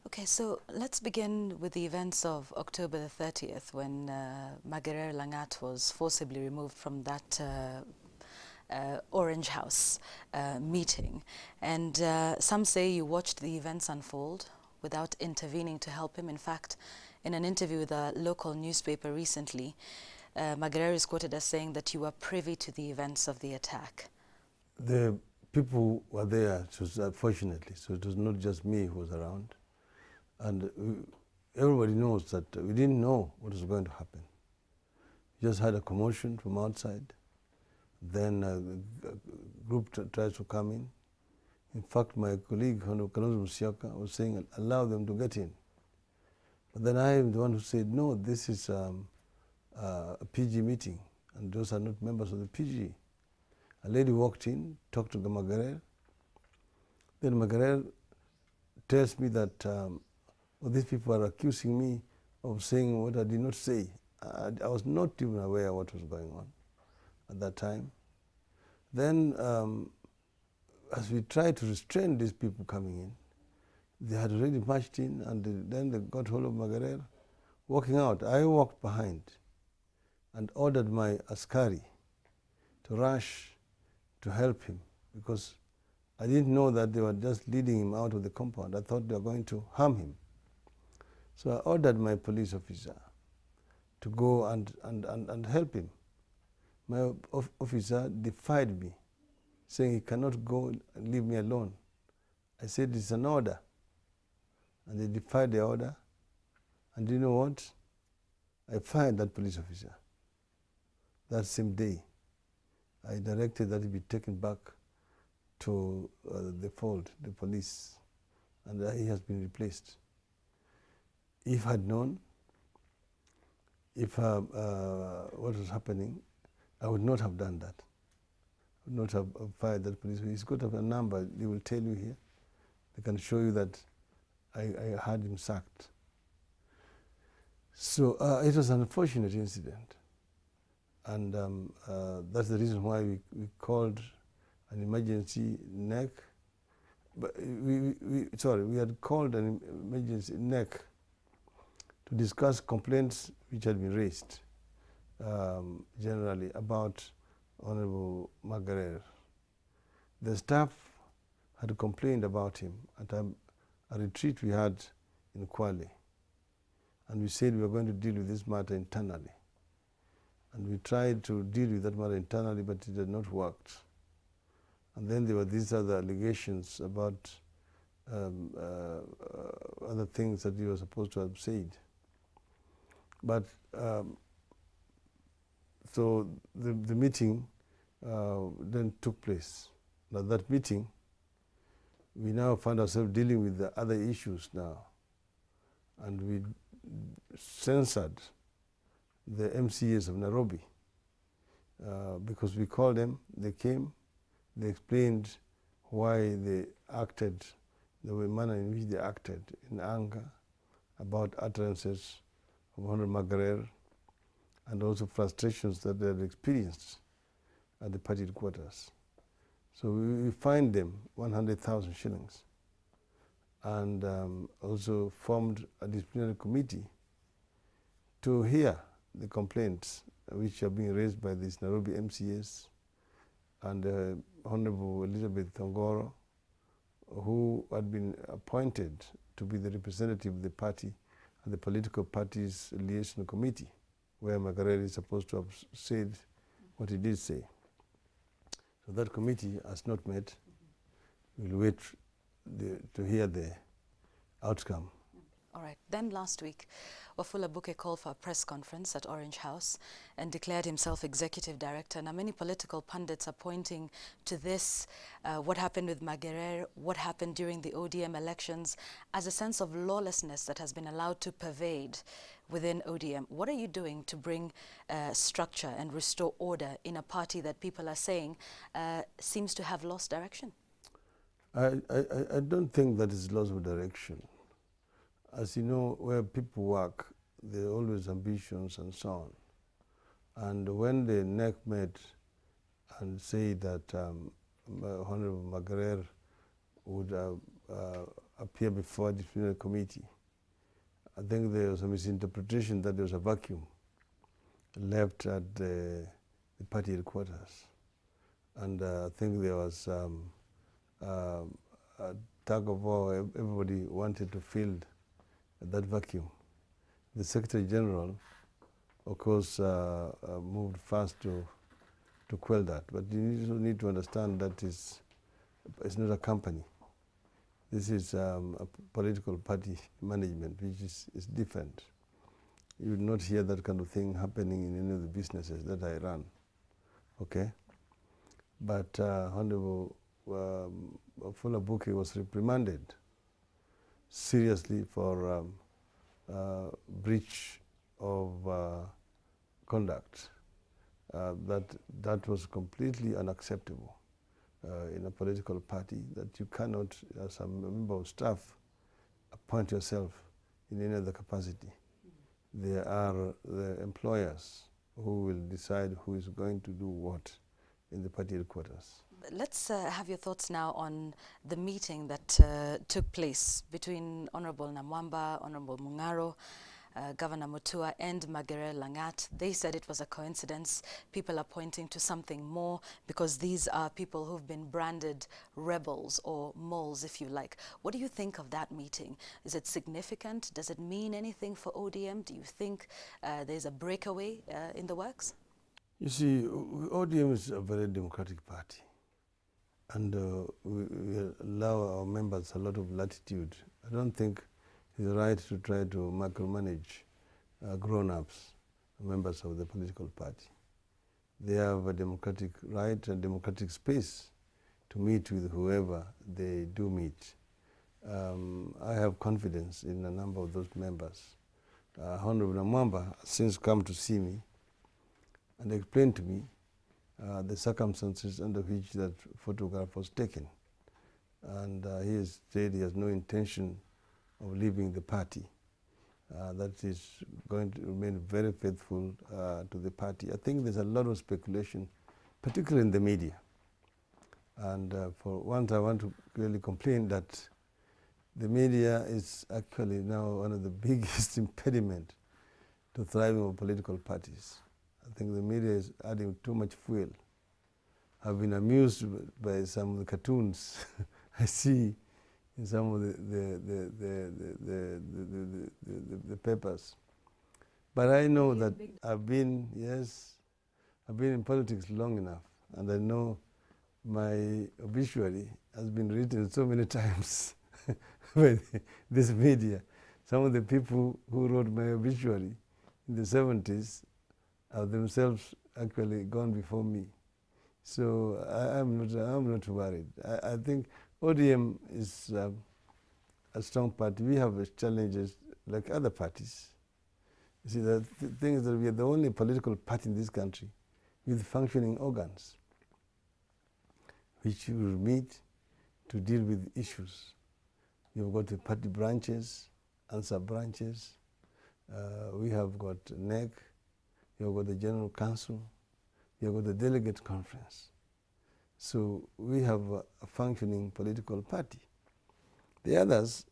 Okay, so let's begin with the events of October the 30th when Margaret Langat was forcibly removed from that Orange House meeting. And some say you watched the events unfold without intervening to help him. In fact, in an interview with a local newspaper recently, Margaret is quoted as saying that you were privy to the events of the attack. The people were there, fortunately, so it was not just me who was around. And everybody knows that we didn't know what was going to happen. We just had a commotion from outside. Then a group tries to come in. In fact, my colleague, Kalonzo Musyoka, was saying, allow them to get in. But then I am the one who said, no, this is a PG meeting, and those are not members of the PG. A lady walked in, talked to the Margaret. Then Margaret tells me that well, these people are accusing me of saying what I did not say. I was not even aware of what was going on at that time. Then, as we tried to restrain these people coming in, they had already marched in, and then they got hold of Margaret. Walking out, I walked behind and ordered my askari to rush to help him, because I didn't know that they were just leading him out of the compound. I thought they were going to harm him. So I ordered my police officer to go and help him. My officer defied me, saying he cannot go and leave me alone. I said, it's an order. And they defied the order. And you know what? I fired that police officer. That same day, I directed that he be taken back to the fold, the police, and he has been replaced. If I had known what was happening, I would not have done that. I would not have fired that police. He's got a number, they will tell you here. They can show you that I had him sacked. So it was an unfortunate incident. And that's the reason why we called an emergency NEC. But we had called an emergency NEC to discuss complaints which had been raised generally about Honorable Margaret. The staff had complained about him at a retreat we had in Kwale. And we said we were going to deal with this matter internally. And we tried to deal with that matter internally, but it had not worked. And then there were these other allegations about other things that he was supposed to have said. But so the meeting then took place. Now that meeting, we now find ourselves dealing with the other issues now. And we censored the MCAs of Nairobi because we called them, they came, they explained why they acted, the manner in which they acted in anger about utterances of Honorable Margaret, and also frustrations that they had experienced at the party headquarters. So we fined them 100,000 shillings and also formed a disciplinary committee to hear the complaints which are being raised by these Nairobi MCAs and Honorable Elizabeth Thongoro, who had been appointed to be the representative of the party at the political party's liaison committee, where Margaret is supposed to have said what he did say. So that committee has not met. We'll wait to hear the outcome. All right. Then last week, Wafula Buke called for a press conference at Orange House and declared himself executive director. Now, many political pundits are pointing to this, what happened with Margaret, what happened during the ODM elections, as a sense of lawlessness that has been allowed to pervade within ODM. What are you doing to bring structure and restore order in a party that people are saying seems to have lost direction? I don't think that is loss of direction. As you know, where people work, there are always ambitions and so on. And when the NEC met and said that Honorable Margaret would appear before the disciplinary committee. I think there was a misinterpretation that there was a vacuum left at the party headquarters. And I think there was a tug of war. Everybody wanted to fill that vacuum. The Secretary General, of course, moved fast to quell that. But you need to understand that it's not a company. This is a political party management, which is different. You would not hear that kind of thing happening in any of the businesses that I run, okay? But Honorable Wafula Buki was reprimanded seriously for breach of conduct. That was completely unacceptable in a political party, that you cannot, as a member of staff, appoint yourself in any other capacity. There are the employers who will decide who is going to do what in the party headquarters. Let's have your thoughts now on the meeting that took place between Honorable Namwamba, Honorable Mungaro, Governor Mutua and Magere Langat. They said it was a coincidence. People are pointing to something more because these are people who've been branded rebels or moles, if you like. What do you think of that meeting? Is it significant? Does it mean anything for ODM? Do you think there's a breakaway in the works? You see, ODM is a very democratic party, and we allow our members a lot of latitude. I don't think it's right to try to micromanage grown-ups, members of the political party. They have a democratic right and democratic space to meet with whoever they do meet. I have confidence in a number of those members. Honorable Namwamba has since come to see me and explained to me the circumstances under which that photograph was taken. And he has said he has no intention of leaving the party, that is going to remain very faithful to the party. I think there's a lot of speculation, particularly in the media. And for once I want to clearly complain that the media is actually now one of the biggest impediment to thriving of political parties. I think the media is adding too much fuel. I've been amused by some of the cartoons I see in some of the papers. But I know that I've been in politics long enough, and I know my obituary has been written so many times by this media. Some of the people who wrote my obituary in the 70s are themselves actually gone before me. So I'm not worried. I think ODM is a strong party. We have challenges like other parties. You see, the thing is that we are the only political party in this country with functioning organs, which will meet to deal with issues. You've got the party branches and sub-branches. We have got NEC. You've got the General Council. You've got the Delegate Conference. So we have a functioning political party. The others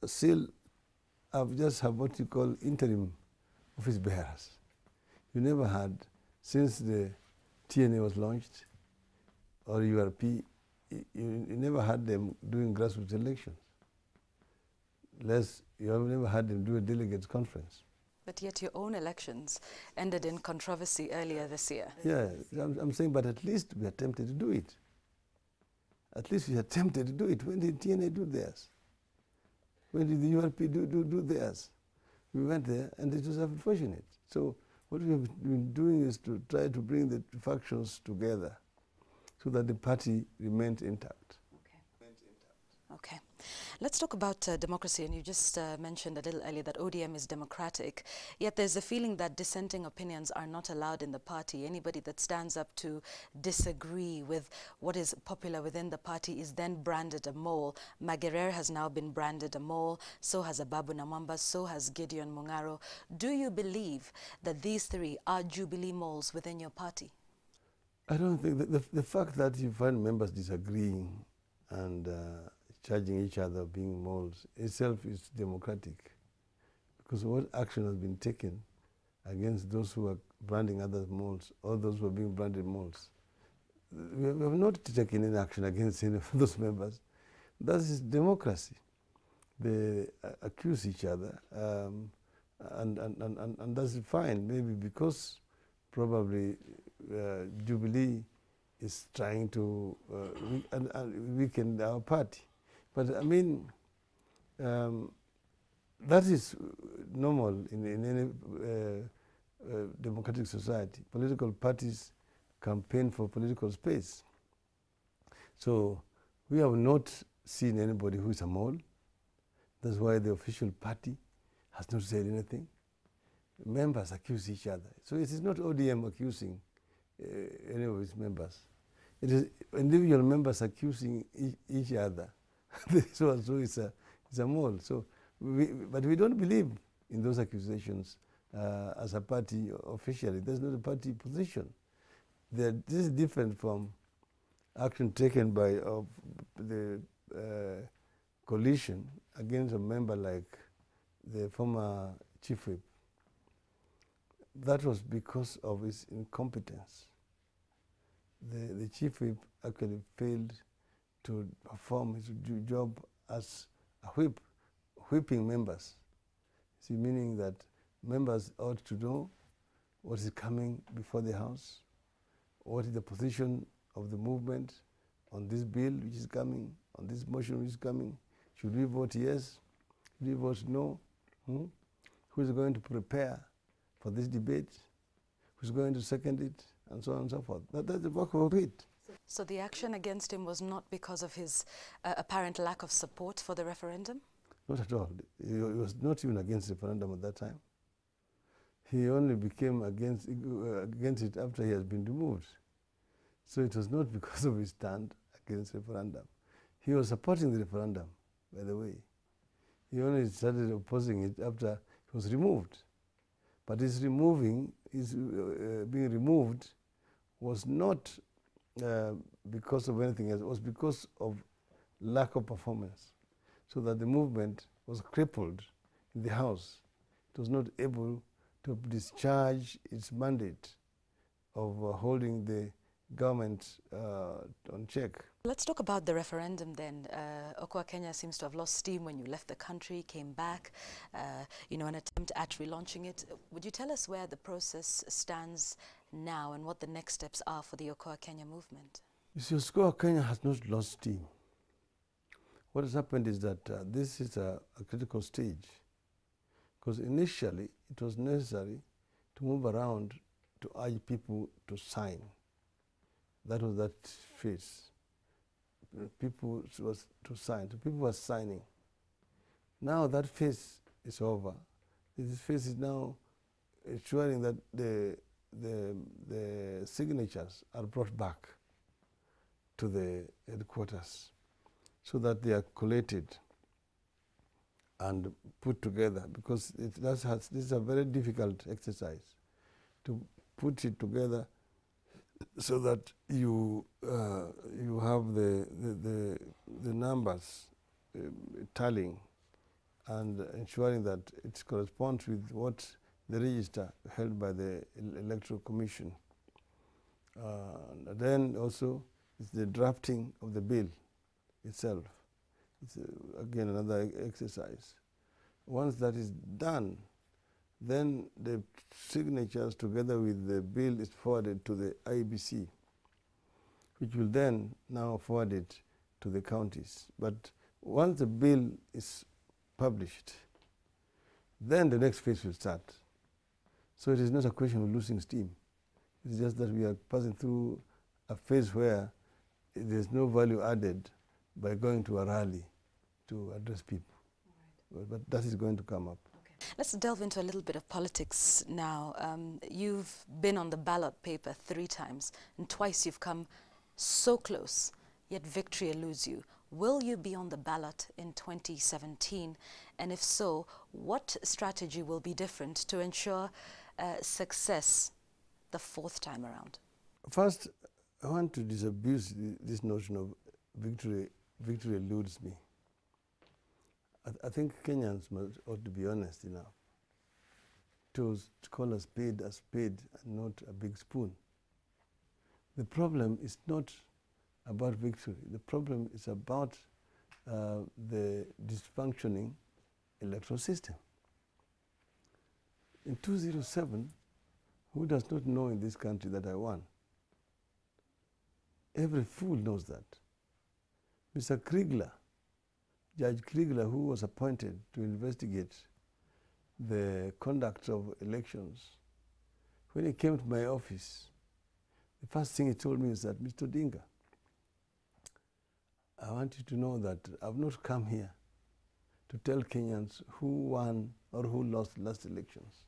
still just have what you call interim office bearers. You never had, since the TNA was launched, or URP, you never had them doing grassroots elections. You have never had them do a delegates conference. But yet your own elections ended in controversy earlier this year. Yeah, I'm saying, but at least we attempted to do it. At least we attempted to do it. When did TNA do theirs? When did the URP do theirs? We went there, and it was unfortunate. So what we have been doing is to try to bring the factions together so that the party remains intact. Okay. Let's talk about democracy, and you just mentioned a little earlier that ODM is democratic, yet there's a feeling that dissenting opinions are not allowed in the party. Anybody that stands up to disagree with what is popular within the party is then branded a mole. Magere has now been branded a mole, so has Ababu Namwamba, so has Gideon Mungaro. Do you believe that these three are Jubilee moles within your party? I don't think that the fact that you find members disagreeing and charging each other of being moles itself is democratic, because what action has been taken against those who are branding others moles or those who are being branded moles? We have not taken any action against any of those members. That is democracy. They accuse each other, and that's fine. Maybe because probably Jubilee is trying to weaken our party. But I mean, that is normal in any democratic society. Political parties campaign for political space. So we have not seen anybody who is a mole. That's why the official party has not said anything. Members accuse each other. So it is not ODM accusing any of its members. It is individual members accusing each other. So and so is a mole. So but we don't believe in those accusations as a party officially. There's not a party position. This is different from action taken by the coalition against a member like the former chief whip. That was because of his incompetence. The chief whip actually failed to perform his job as a whip, whipping members. See, meaning that members ought to know what is coming before the House, what is the position of the movement on this bill which is coming, on this motion which is coming. Should we vote yes? Should we vote no? Who is going to prepare for this debate? Who's going to second it? And so on and so forth. That's the work of it. So the action against him was not because of his apparent lack of support for the referendum? Not at all. He was not even against the referendum at that time. He only became against it after he has been removed. So it was not because of his stand against referendum. He was supporting the referendum, by the way. He only started opposing it after he was removed. But his being removed was not because of anything else. It was because of lack of performance. So that the movement was crippled in the House. It was not able to discharge its mandate of holding the government on check. Let's talk about the referendum then. Okwara Kenya seems to have lost steam when you left the country, came back, an attempt at relaunching it. Would you tell us where the process stands now and what the next steps are for the Okwara Kenya movement? You see, Okwara Kenya has not lost steam. What has happened is that this is a critical stage, because initially it was necessary to move around to urge people to sign. That was that phase. People was to sign. So people were signing. Now that phase is over. This phase is now ensuring that the signatures are brought back to the headquarters so that they are collated and put together, because this is a very difficult exercise to put it together so that you have the numbers tallying and ensuring that it corresponds with what the register held by the Electoral Commission. And then also it's the drafting of the bill itself. It's again another exercise. Once that is done, then the signatures together with the bill is forwarded to the IEBC, which will then now forward it to the counties. But once the bill is published, then the next phase will start. So it is not a question of losing steam. It's just that we are passing through a phase where there's no value added by going to a rally to address people. Right. But that is going to come up. Let's delve into a little bit of politics now. You've been on the ballot paper 3 times, and twice you've come so close, yet victory eludes you. Will you be on the ballot in 2017? And if so, what strategy will be different to ensure success the 4th time around? First, I want to disabuse this notion of victory eludes me. I think Kenyans ought to be honest enough to call a spade and not a big spoon. The problem is not about victory. The problem is about the dysfunctioning electoral system. In 2007, who does not know in this country that I won? Every fool knows that. Mr. Kriegler, Judge Kriegler, who was appointed to investigate the conduct of elections, when he came to my office, the first thing he told me is that, Mr. Odinga, I want you to know that I've not come here to tell Kenyans who won or who lost last elections.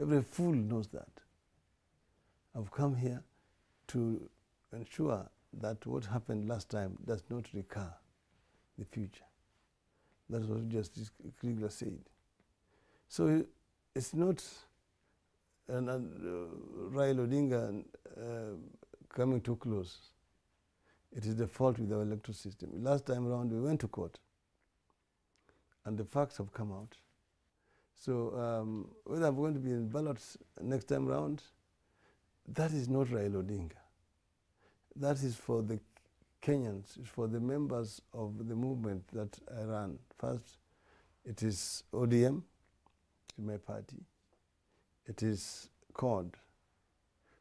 Every fool knows that. I've come here to ensure that what happened last time does not recur in the future. That's what Justice Kriegler said. So it's not Raila Odinga coming too close. It is the fault with our electoral system. Last time around, we went to court, and the facts have come out. So whether I'm going to be in ballots next time around, that is not Raila Odinga. That is for the Kenyans, it's for the members of the movement that I ran. First, it is ODM, my party. It is CORD.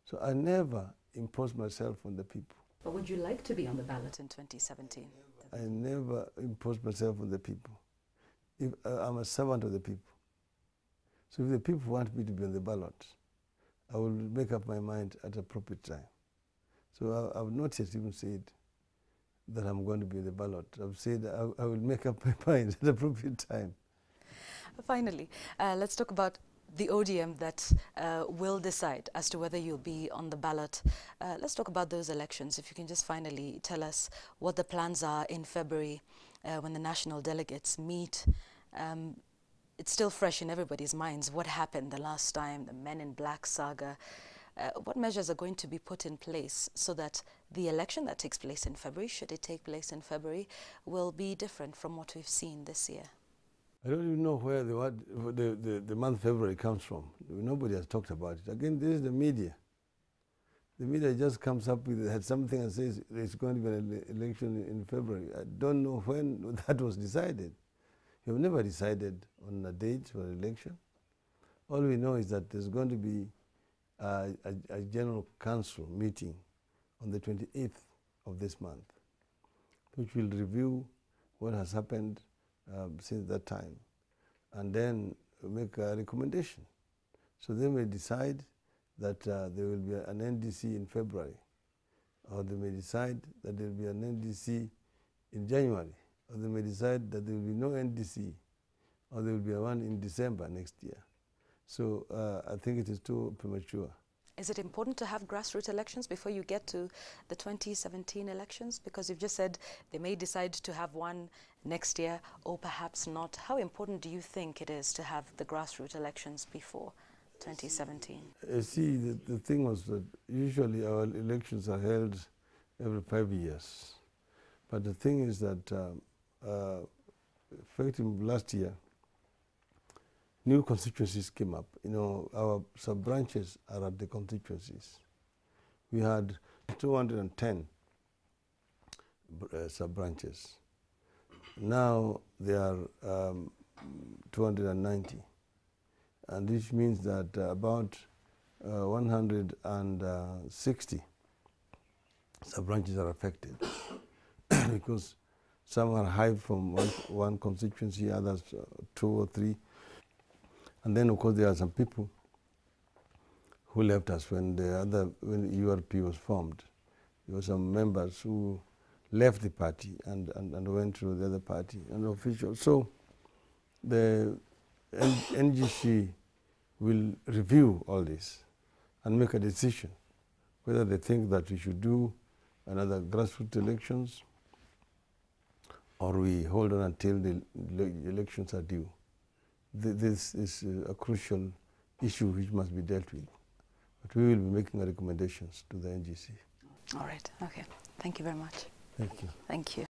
So I never impose myself on the people. But would you like to be on the ballot in 2017? I never impose myself on the people. I'm a servant of the people. So if the people want me to be on the ballot, I will make up my mind at appropriate time. So I've not yet even said that I'm going to be on the ballot. I've said I will make up my mind at appropriate time. Finally, let's talk about the ODM that will decide as to whether you'll be on the ballot. Let's talk about those elections. If you can just finally tell us what the plans are in February when the national delegates meet. It's still fresh in everybody's minds. What happened the last time, the Men in Black saga? What measures are going to be put in place so that the election that takes place in February, should it take place in February, will be different from what we've seen this year? I don't even know where the month February comes from. Nobody has talked about it. Again, this is the media. The media just comes up with something and says there's going to be an election in February. I don't know when that was decided. We have never decided on a date for an election. All we know is that there's going to be a general council meeting on the 28th of this month, which will review what has happened since that time, and then make a recommendation. So they may decide that there will be an NDC in February, or they may decide that there will be an NDC in January, or they may decide that there will be no NDC, or there will be one in December next year. So I think it is too premature. Is it important to have grassroots elections before you get to the 2017 elections? Because you've just said they may decide to have one next year or perhaps not. How important do you think it is to have the grassroots elections before 2017? See, the thing was that usually our elections are held every 5 years. But the thing is that effective last year, new constituencies came up. You know, our sub-branches are at the constituencies. We had 210 sub-branches. Now there are 290, and which means that about 160 sub-branches are affected because some are hived from one constituency, others 2 or 3. And then, of course, there are some people who left us when URP was formed. There were some members who left the party and went to the other party, and officials. So the NGC will review all this and make a decision whether they think that we should do another grassroots elections or we hold on until the elections are due. This is a crucial issue which must be dealt with. But we will be making recommendations to the NGC. All right. Okay. Thank you very much. Thank you. Thank you.